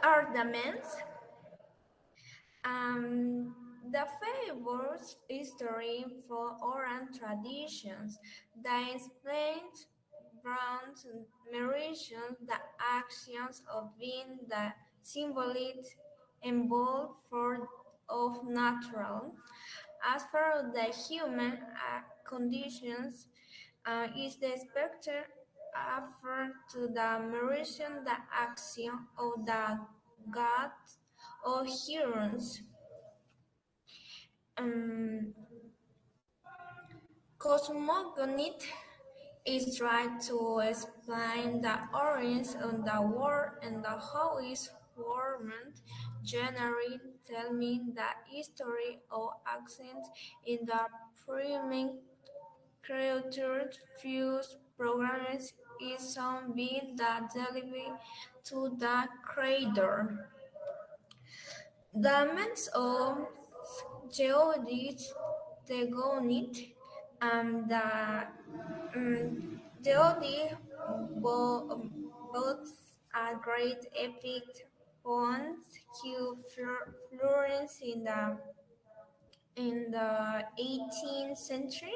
ornaments. The favors history for oral traditions that explains bronze narrations the actions of being the symbolic involved for of natural. As for the human conditions, is the spectre offered to the narration the action of the gods or heroes. Um, Cosmogonit is tried to explain the origins of the world and how it formed, generally telling the history of actions in the priming creatures fuse programs is some being that delivery to the creator. The means of geodit, the gonit, and the geodit both are great epic poems who flourished in the 18th century.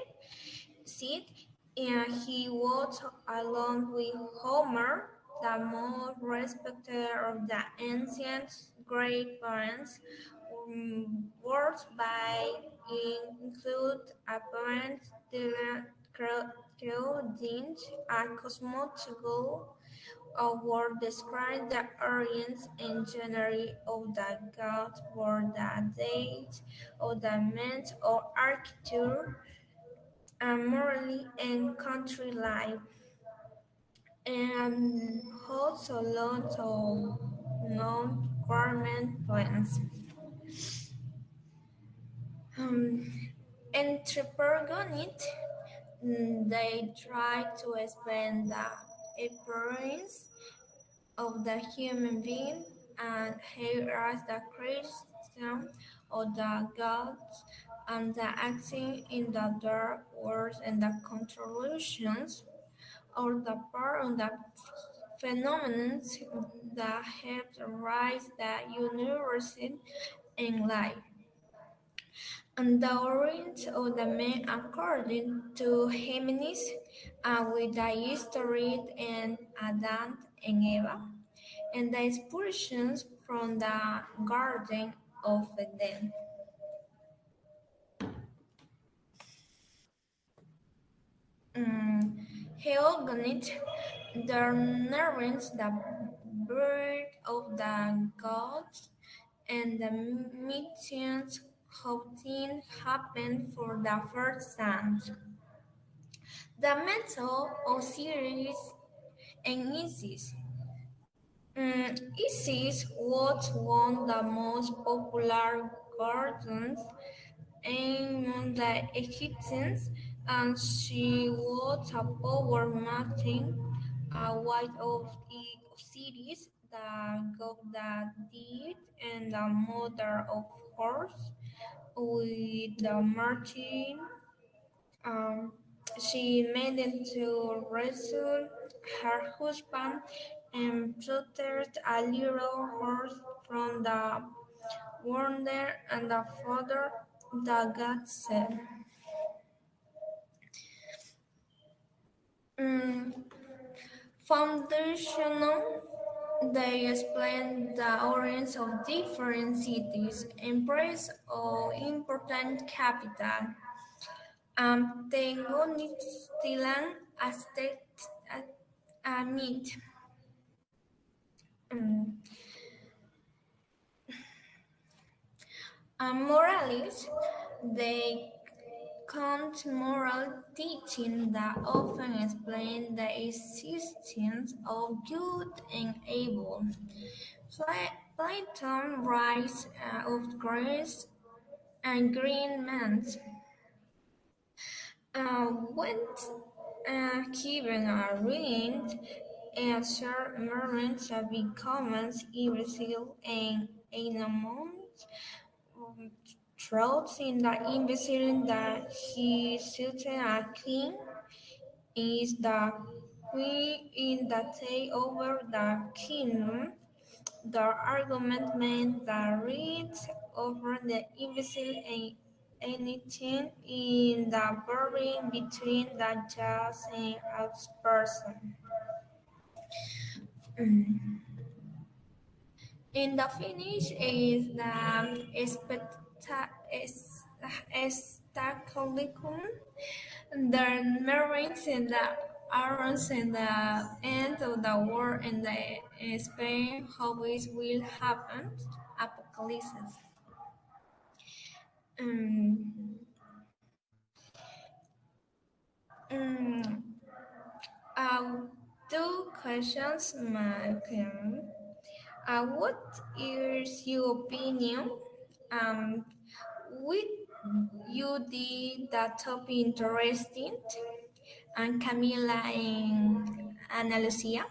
Sid, and he was along with Homer, the most respected of the ancient great parents. Works by include apparent Claudine and cosmological were describe the origins and genre of the gods for the date of the means of architecture and morally and country life, and also lots of non-government plans. Um, Entrepreneurs, they try to explain the appearance of the human being and here as the creation of the gods and the acting in the dark world and the contributions or the part of the phenomena that help rise the universe in life. And the origin of the man according to Jimenez with the history and Adam and Eva and the expulsions from the Garden of Eden. Heogonit, the narrates the birth of the gods and the myths how things happened for the first son. The method of Osiris and Isis. Isis was one of the most popular goddesses among the Egyptians, and she was a power matching wife of Osiris, the god that did, and the mother of horse. With the marching, um, she made it to rescue her husband and protect a little horse from the wonder and the father the god said. Foundational, they explain the origins of different cities, embrace or important capital, Tenochtitlan, Aztec, myth. Um, Moralists, they count moral teaching that often explain the existence of good and evil. Plato writes of grace and green men. When given a ring, a short moment becomes invisible and amongst throats in the invisible that he certain a king is the queen in the take over the kingdom. The argument meant that read over the invisible anything in the boring between the just and us person. In the finish is the spectacular. The marines and the arrows and the end of the war and the Spain always will happen. Apocalypse. Um, um, uh, Two questions, Malcolm. What is your opinion? Um, with you did that topic interesting, and Camila and Ana Lucia.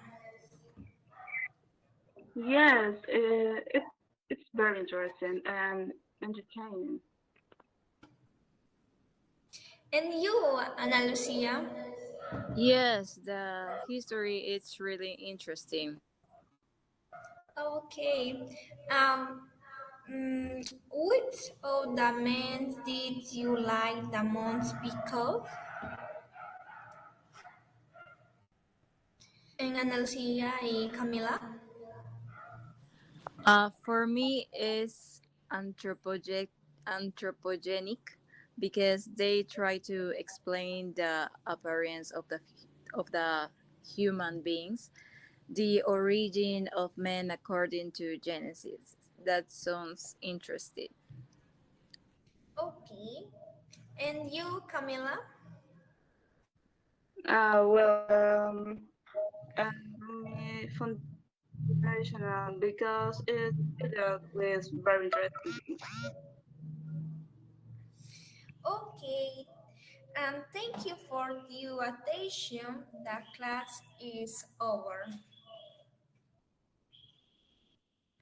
Yes, it's very interesting and entertaining. And you, Ana Lucia. Yes, the history is really interesting. Okay. Which of the men did you like the most because? En Ana Lucía y Camila. For me, is anthropogenic because they try to explain the appearance of the human beings, the origin of man according to Genesis. That sounds interesting. Okay. And you, Camila? Well, for me, foundational because it dealt with very interesting things. Okay. And thank you for your attention. The class is over.